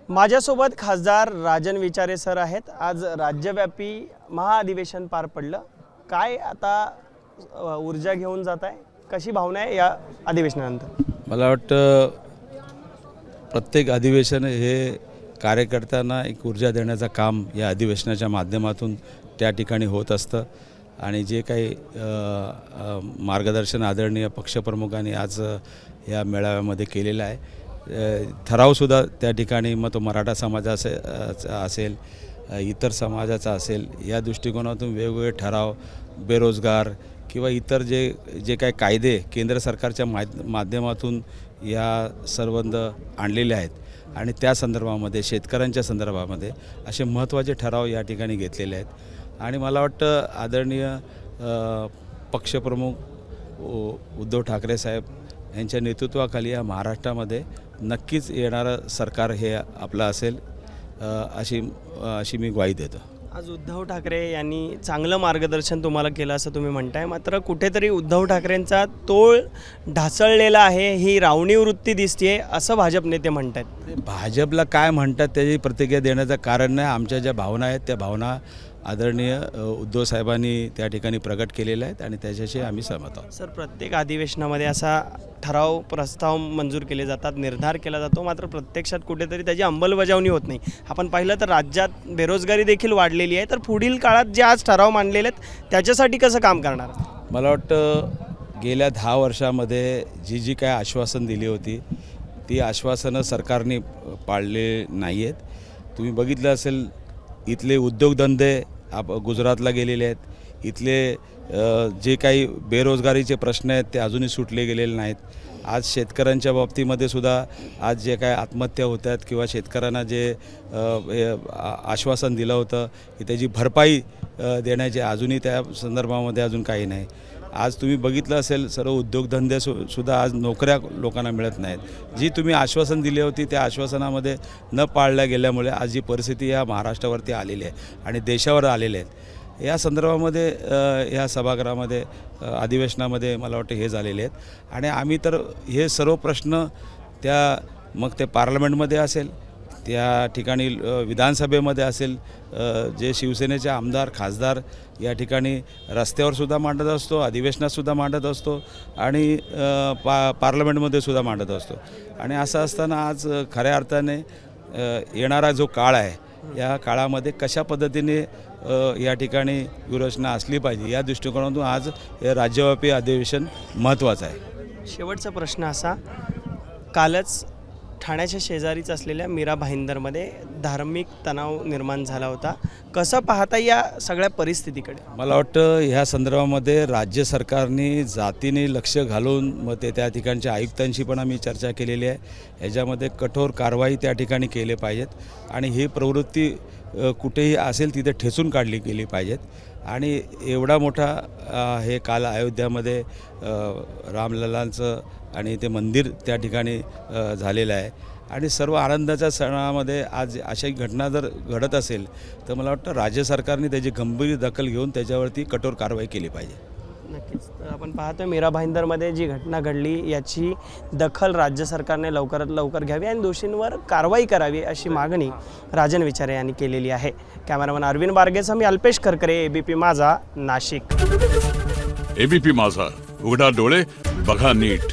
माझ्यासोबत खासदार राजन विचारे सर आहेत। आज राज्यव्यापी महाअधिवेशन पार पडलं। काय आता ऊर्जा घेऊन जात आहे, कशी भावना आहे या अधिवेशनानंतर? मला वाटतं प्रत्येक अधिवेशन हे कार्यकर्त्यांना एक ऊर्जा देण्याचं काम या अधिवेशनाच्या माध्यमातून त्या ठिकाणी होत असतं आणि जे काही मार्गदर्शन आदरणीय पक्षप्रमुखांनी आज या मेळाव्यामध्ये केलेलं आहे, ठरावसुद्धा त्या ठिकाणी मग तो मराठा समाजाचा असेल, इतर समाजाचा असेल, या दृष्टिकोनातून वेगवेगळे ठराव, बेरोजगार किंवा इतर जे काही कायदे केंद्र सरकारच्या माध्यमातून या सर्वंद आणलेले आहेत आणि त्या संदर्भामध्ये शेतकऱ्यांच्या संदर्भामध्ये असे महत्त्वाचे ठराव या ठिकाणी घेतलेले आहेत। आणि मला वाटतं आदरणीय पक्षप्रमुख उद्धव ठाकरे साहेब यांच्या नेतृत्वाखाली या महाराष्ट्रामध्ये नक्कीच येणारं सरकार हे आपलं असेल अशी मी ग्वाही देतो। आज उद्धव ठाकरे यांनी चांगलं मार्गदर्शन तुम्हाला केलं असं तुम्ही म्हणताय, मात्र कुठेतरी उद्धव ठाकरेंचा तोल ढासळलेला आहे, ही रावणी वृत्ती दिसते असं भाजप नेते म्हणतात। भाजपला काय म्हणतात त्याची प्रतिक्रिया देण्याचं कारण नाही। आमच्या ज्या भावना आहेत त्या भावना आदरणीय उद्धव साहेबांनी त्या ठिकाणी प्रकट केलेल्या आहेत आणि त्याच्याशी आम्ही सहमत आहोत। सर, प्रत्येक अधिवेशनामध्ये असा ठराव प्रस्ताव मंजूर केले जातात, निर्धार केला जातो, मात्र प्रत्यक्षात कुठेतरी त्याची अंमलबजावणी होत नाही। आपण पाहिलं तर राज्यात बेरोजगारी देखील वाढलेली आहे, तर पुढील काळात जे आज ठराव मांडलेले आहेत त्याच्यासाठी कसं काम करणार? मला वाटतं गेल्या 10 वर्षामध्ये जी काय आश्वासन दिली होती ती आश्वासनं सरकारने पाळले नाही आहेत। तुम्ही बघितलं असेल, इथले उद्योगधंदे गुजरातला गेलेले आहेत, इथले जे काही बेरोजगारीचे प्रश्न आहेत ते अजूनही सुटले गेलेले नाहीत। आज शेतकऱ्यांच्या बाबतीमध्ये सुद्धा आज जे काय आत्महत्या होत आहेत किंवा शेतकऱ्यांना जे आश्वासन दिलं होतं की त्याची भरपाई देण्याचे अजूनही त्या संदर्भामध्ये अजून काही नाही। आज तुम्ही बघितलं असेल, सर्व उद्योगधंदे सुद्धा आज नोकऱ्या लोकांना मिळत नाहीत। जी तुम्ही आश्वासन दिली होती त्या आश्वासनामध्ये न पाळल्या गेल्यामुळे आज जी परिस्थिती या महाराष्ट्रावरती आलेली आहे आणि देशावर आलेले आहेत, या संदर्भामध्ये या सभागृहामध्ये अधिवेशनामध्ये मला वाटतं हे झालेले आहेत। आणि आम्ही तर हे सर्व प्रश्न मग ते पार्लमेंटमध्ये असेल, त्या ठिकाणी विधानसभेमध्ये असेल, जे शिवसेनेचे आमदार खासदार या ठिकाणी रस्त्यावरसुद्धा मांडत असतो, अधिवेशनातसुद्धा मांडत असतो आणि पार्लमेंटमध्ये सुद्धा मांडत असतो। आणि असं असताना आज खऱ्या अर्थाने येणारा जो काळ आहे, या काळामध्ये कशा पद्धतीने या ठिकाणी व्यूहरचना असली पाहिजे या दृष्टिकोनातून आज हे राज्यव्यापी अधिवेशन महत्त्वाचं आहे। शेवटचा प्रश्न असा, कालच ठाण्याच्या शेजारीच असलेल्या मीरा भाईंदरमध्ये धार्मिक तणाव निर्माण झाला होता, कसं पाहता या सगळ्या परिस्थितीकडे? मला वाटतं ह्या संदर्भामध्ये राज्य सरकारने जातीने लक्ष घालून मग त्या ठिकाणच्या आयुक्तांशी पण आम्ही चर्चा केलेली आहे। ह्याच्यामध्ये कठोर कारवाई त्या ठिकाणी केली पाहिजेत आणि ही प्रवृत्ती कुठेही असेल तिथे ठेचून काढली गेली पाहिजेत। आणि एवढा मोठा हे काल अयोध्यामध्ये रामलल्लांचं आणि ते मंदिर त्या ठिकाणी झालेलं आहे आणि सर्व आनंदाच्या सणामध्ये आज अशी घटना जर घडत असेल तर मला वाटतं राज्य सरकारने त्याची गंभीर दखल घेऊन त्याच्यावरती कठोर कारवाई केली पाहिजे। नक्कीच, तर आपण पाहतो मीरा भाईंदरमध्ये जी घटना घडली याची दखल राज्य सरकारने लवकरात लवकर घ्यावी आणि दोषींवर कारवाई करावी अशी मागणी राजन विचारे यांनी केलेली आहे। कॅमेरामन अरविंद बारगेसह मी अल्पेश खरकरे, एबीपी माझा, नाशिक। एबीपी माझा, उघडा डोळे बघा नीट।